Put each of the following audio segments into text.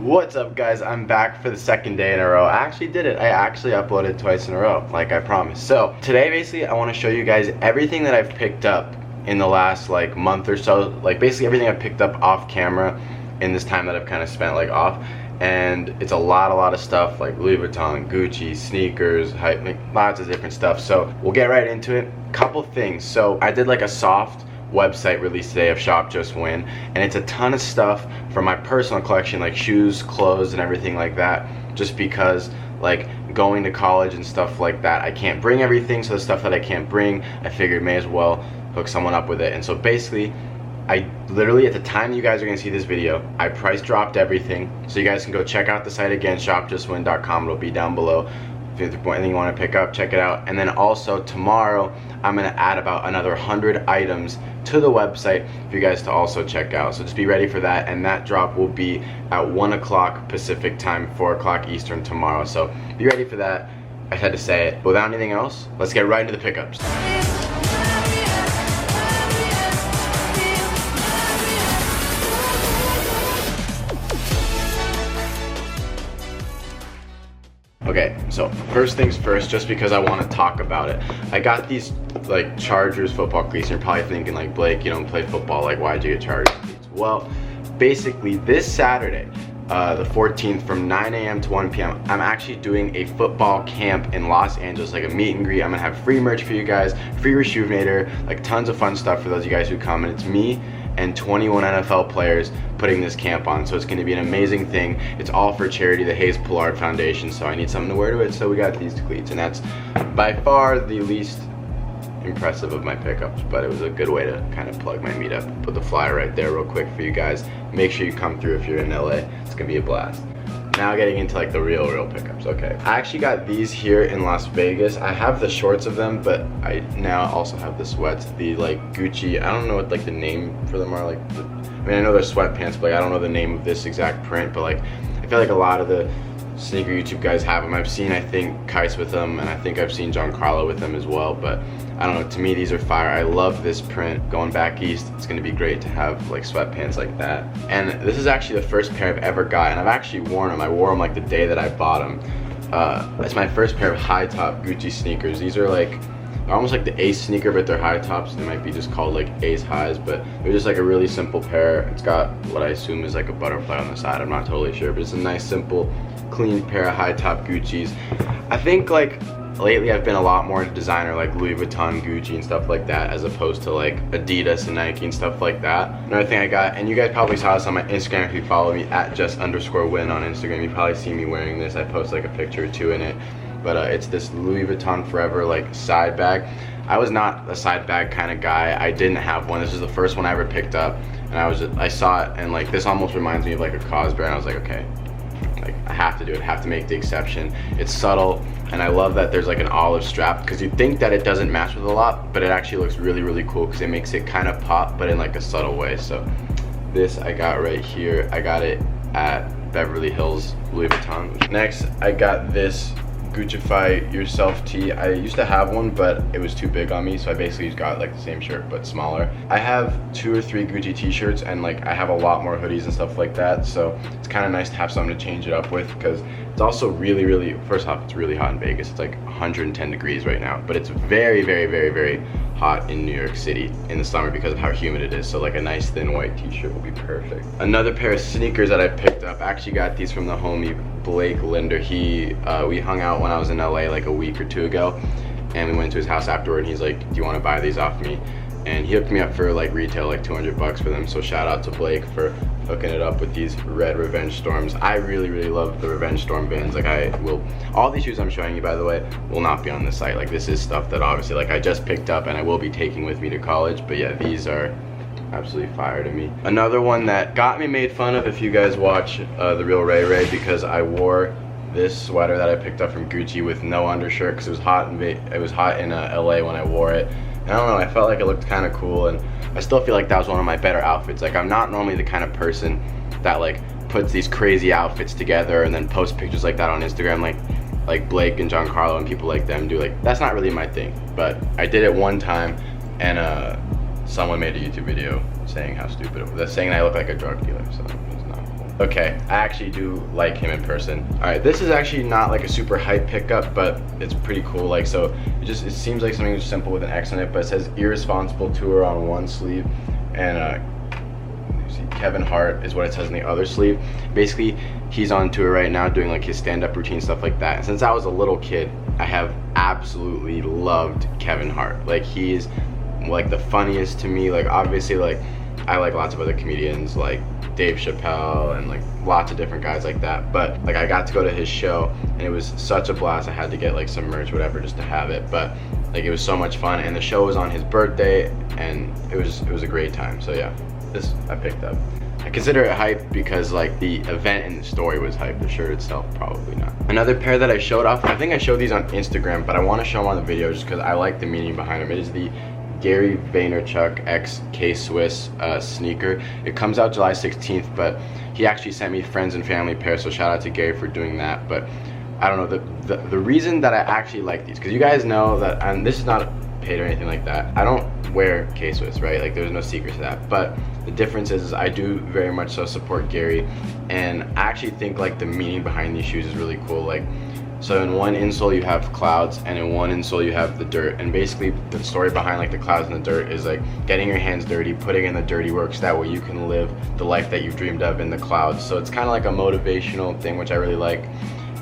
What's up, guys? I'm back for the second day in a row. I actually did it. I actually uploaded twice in a row, like I promised. So today, basically, I want to show you guys everything that I've picked up in the last like month or so. Like basically everything I've picked up off camera in this time that I've kind of spent like off. And it's a lot of stuff like Louis Vuitton, Gucci, sneakers, like lots of different stuff. So we'll get right into it. Couple things. So I did like a soft website release today of Shop Just Wynn, and it's a ton of stuff from my personal collection, like shoes, clothes, and everything like that, just because like going to college and stuff like that, I can't bring everything. So the stuff that I can't bring, I figured may as well hook someone up with it. And so basically I literally, at the time you guys are gonna see this video, I price dropped everything, so you guys can go check out the site again, shopjustwynn.com. It'll be down below. If there's anything you want to pick up, check it out. And then also tomorrow I'm gonna add about another 100 items to the website for you guys to also check out. So just be ready for that, and that drop will be at 1 o'clock Pacific time, 4 o'clock Eastern tomorrow. So be ready for that. I had to say it. Without anything else, let's get right into the pickups. Okay, so first things first, just because I want to talk about it. I got these like Chargers football cleats, and you're probably thinking like, Blake, you don't play football, like why'd you get Chargers cleats? Well, basically this Saturday, the 14th, from 9 a.m. to 1 p.m. I'm actually doing a football camp in Los Angeles, like a meet and greet. I'm gonna have free merch for you guys, free Rejuvenator, like tons of fun stuff for those of you guys who come, and it's me and 21 NFL players putting this camp on. So it's going to be an amazing thing. It's all for charity, the Hayes Pollard Foundation, so I need something to wear to it, so we got these cleats, and that's by far the least impressive of my pickups, but it was a good way to kind of plug my meetup. Put the flyer right there real quick for you guys. Make sure you come through if you're in LA. It's gonna be a blast. Now getting into like the real pickups. Okay, I actually got these here in Las Vegas. I have the shorts of them, but I now also have the sweats, the like Gucci, I don't know what like the name for them are, like I mean, I know they're sweatpants, but like, I don't know the name of this exact print, but like I feel like a lot of the sneaker YouTube guys have them. I've seen, I think, Kais with them, and I think I've seen Giancarlo with them as well, but I don't know, to me these are fire. I love this print. Going back east, it's gonna be great to have like sweatpants like that. And this is actually the first pair I've ever got, and I've actually worn them. I wore them like the day that I bought them. It's my first pair of high top Gucci sneakers. These are like, they're almost like the Ace sneaker, but they're high tops. They might be just called like Ace highs, but they're just like a really simple pair. It's got what I assume is like a butterfly on the side. I'm not totally sure, but it's a nice, simple, clean pair of high top Guccis. I think like lately I've been a lot more into designer, like Louis Vuitton, Gucci, and stuff like that, as opposed to like Adidas and Nike and stuff like that. Another thing I got, and you guys probably saw this on my Instagram if you follow me at @just_win on Instagram, you probably see me wearing this. I post like a picture or two in it. But it's this Louis Vuitton Forever like side bag. I was not a side bag kind of guy. I didn't have one. This is the first one I ever picked up, and I saw it, and like this almost reminds me of like a Cosby, and I was like, okay, like I have to do it, I have to make the exception. It's subtle, and I love that there's like an olive strap, because you'd think that it doesn't match with a lot, but it actually looks really cool because it makes it kind of pop, but in like a subtle way. So this I got right here. I got it at Beverly Hills Louis Vuitton. Next, I got this Guccify Yourself tee. I used to have one, but it was too big on me, so I basically just got like the same shirt but smaller. I have 2 or 3 Gucci t-shirts, and like I have a lot more hoodies and stuff like that, so it's kind of nice to have something to change it up with, because it's also really, first off, it's really hot in Vegas. It's like 110 degrees right now, but it's very hot in New York City in the summer because of how humid it is, so like a nice thin white t-shirt will be perfect. Another pair of sneakers that I picked up, I actually got these from the homie Blake Linder. We hung out when I was in LA like a week or 2 ago, and we went to his house afterward, and he's like, do you want to buy these off me? And he hooked me up for like retail, like 200 bucks for them, so shout out to Blake for hooking it up with these red Revenge Storms. I really love the Revenge Storm Vans. Like all these shoes I'm showing you, by the way, will not be on the site. Like this is stuff that obviously like I just picked up and I will be taking with me to college, but yeah, these are absolutely fire to me. Another one that got me made fun of, if you guys watch The Real Ray, because I wore this sweater that I picked up from Gucci with no undershirt because it was hot in LA when I wore it. And I don't know, I felt like it looked kind of cool, and I still feel like that was one of my better outfits. Like I'm not normally the kind of person that like puts these crazy outfits together and then posts pictures like that on Instagram like Blake and Giancarlo and people like them do. Like that's not really my thing, but I did it one time, and someone made a YouTube video saying how stupid it was, saying I look like a drug dealer, so it's not cool. Okay, I actually do like him in person. All right, this is actually not like a super hype pickup, but it's pretty cool. Like, so it seems like something simple with an X on it, but it says Irresponsible Tour on one sleeve, and Kevin Hart is what it says in the other sleeve. Basically, he's on tour right now doing like his stand-up routine, stuff like that. And since I was a little kid, I have absolutely loved Kevin Hart. Like, he's like the funniest to me. Like, obviously, like, I like lots of other comedians like Dave Chappelle and like lots of different guys like that, but like I got to go to his show and it was such a blast. I had to get like some merch, whatever, just to have it, but like it was so much fun, and the show was on his birthday, and it was a great time. So yeah, this I picked up. I consider it hype because like the event and the story was hype. The shirt itself, probably not. Another pair that I showed off, I think I showed these on Instagram, but I want to show them on the video just because I like the meaning behind them. It is the Gary Vaynerchuk X K-Swiss sneaker. It comes out July 16th, but he actually sent me friends and family pair, so shout out to Gary for doing that. But I don't know, the reason that I actually like these, because you guys know that, and this is not paid or anything like that, I don't wear K-Swiss, right? Like, there's no secret to that, but the difference is I do very much so support Gary, and I actually think like the meaning behind these shoes is really cool. Like, so in one insole you have clouds, and in one insole you have the dirt, and basically the story behind like the clouds and the dirt is like getting your hands dirty, putting in the dirty work, so that way you can live the life that you've dreamed of in the clouds. So it's kind of like a motivational thing, which I really like.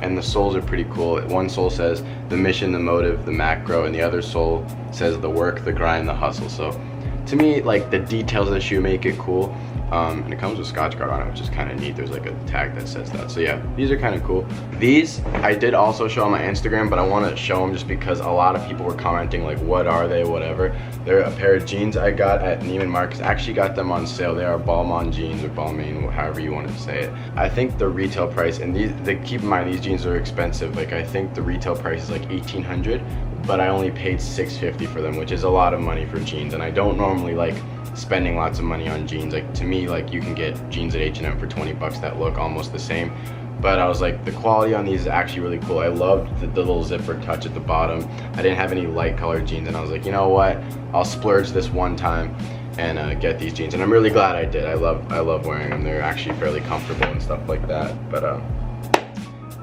And the soles are pretty cool. One sole says the mission, the motive, the macro, and the other sole says the work, the grind, the hustle. So to me, like, the details of the shoe make it cool. And it comes with Scotch Guard on it, which is kind of neat. There's like a tag that says that. So yeah, these are kind of cool. These I did also show on my Instagram, but I want to show them just because a lot of people were commenting like, what are they, whatever. They're a pair of jeans I got at Neiman Marcus. I actually got them on sale. They are Balmain jeans, or Balmain, however you want to say it. I think the retail price, and keep in mind these jeans are expensive. Like, I think the retail price is like $1,800, but I only paid $650 for them, which is a lot of money for jeans. And I don't normally like spending lots of money on jeans. Like, to me, like, you can get jeans at H&M for 20 bucks that look almost the same, but I was like, the quality on these is actually really cool. I loved the little zipper touch at the bottom. I didn't have any light colored jeans, and I was like, you know what, I'll splurge this one time and get these jeans, and I'm really glad I did. I love wearing them. They're actually fairly comfortable and stuff like that. But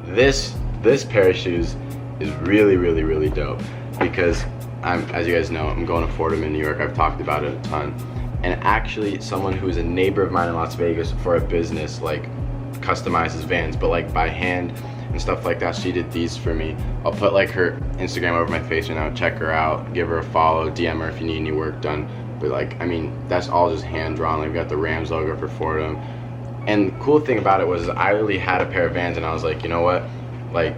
this pair of shoes is really dope, because as you guys know, I'm going to Fordham in New York. I've talked about it a ton. And actually, someone who's a neighbor of mine in Las Vegas for a business, like, customizes Vans, but like by hand and stuff like that. She did these for me. I'll put like her Instagram over my face right now. Check her out, give her a follow, DM her if you need any work done. But like, I mean, that's all just hand drawn. Like, we got the Rams logo for Fordham. And the cool thing about it was I really had a pair of Vans, and I was like, you know what, like,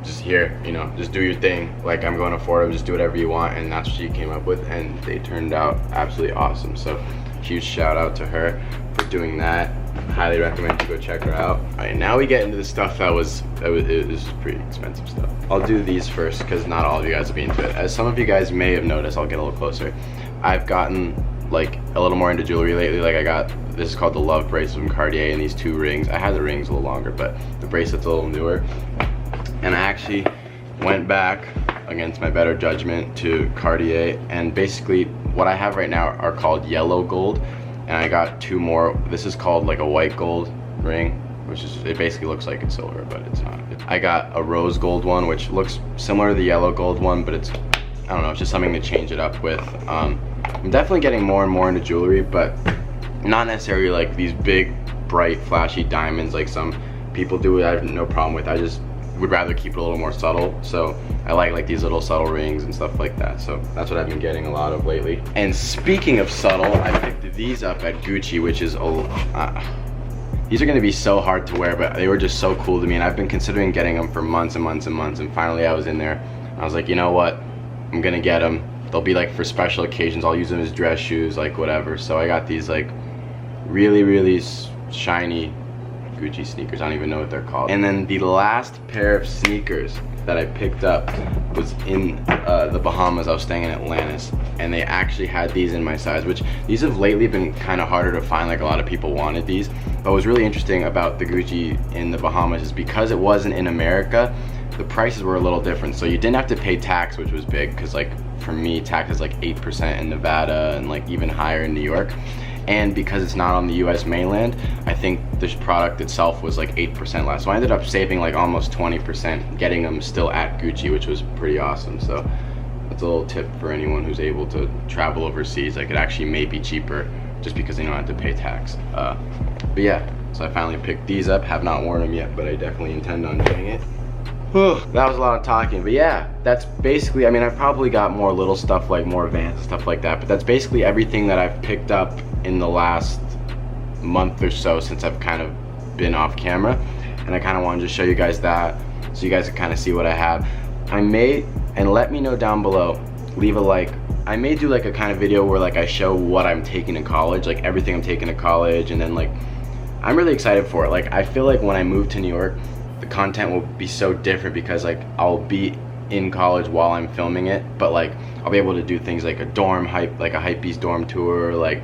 just here, you know, just do your thing. Like, I'm going to Fordham, just do whatever you want. And that's what she came up with, and they turned out absolutely awesome. So huge shout out to her for doing that. Highly recommend you go check her out. All right, now we get into the stuff that was pretty expensive stuff. I'll do these first because not all of you guys will be into it. As some of you guys may have noticed, I'll get a little closer. I've gotten like a little more into jewelry lately. Like, I got, this is called the Love bracelet from Cartier, and these two rings. I had the rings a little longer, but the bracelet's a little newer. And I actually went back against my better judgment to Cartier, and basically what I have right now are called yellow gold, and I got two more. This is called like a white gold ring, which is, it basically looks like it's silver, but it's not. I got a rose gold one, which looks similar to the yellow gold one, but it's, I don't know, it's just something to change it up with. I'm definitely getting more and more into jewelry, but not necessarily like these big, bright, flashy diamonds like some people do. I have no problem with. I just would rather keep it a little more subtle. So I like these little subtle rings and stuff like that. So that's what I've been getting a lot of lately. And speaking of subtle, I picked these up at Gucci, which is these are gonna be so hard to wear, but they were just so cool to me, and I've been considering getting them for months and months and months, and finally I was in there. I was like, you know what, I'm gonna get them. They'll be like for special occasions. I'll use them as dress shoes, like whatever. So I got these like really shiny Gucci sneakers. I don't even know what they're called. And then the last pair of sneakers that I picked up was in the Bahamas. I was staying in Atlantis, and they actually had these in my size, which these have lately been kind of harder to find. Like, a lot of people wanted these. But what was really interesting about the Gucci in the Bahamas is because it wasn't in America, the prices were a little different. So you didn't have to pay tax, which was big, because like for me, tax is like 8% in Nevada and like even higher in New York. and because it's not on the US mainland, I think this product itself was like 8% less. So I ended up saving like almost 20% getting them still at Gucci, which was pretty awesome. So that's a little tip for anyone who's able to travel overseas. Like, it actually may be cheaper just because they don't have to pay tax. But yeah, so I finally picked these up. Have not worn them yet, but I definitely intend on doing it. Whew, that was a lot of talking, but yeah, that's basically, I mean, I've probably got more little stuff, like more Vans and stuff like that, but that's basically everything that I've picked up in the last month or so since I've kind of been off camera. And I kind of wanted to show you guys that so you guys can kind of see what I have. I may, and let me know down below, leave a like. I may do like a kind of video where like I show what I'm taking to college, like everything I'm taking to college, and then like I'm really excited for it. Like, I feel like when I move to New York, the content will be so different because like I'll be in college while I'm filming it, but like I'll be able to do things like a Hypebeast dorm tour. Like,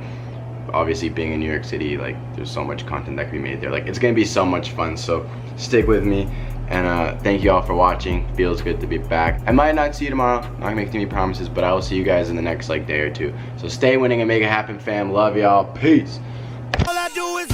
obviously being in New York City, like there's so much content that can be made there. Like, it's gonna be so much fun, so stick with me. And thank you all for watching. Feels good to be back. I might not see you tomorrow, not gonna make any promises, but I will see you guys in the next like day or two. So stay winning and make it happen, fam. Love y'all. Peace. All I do is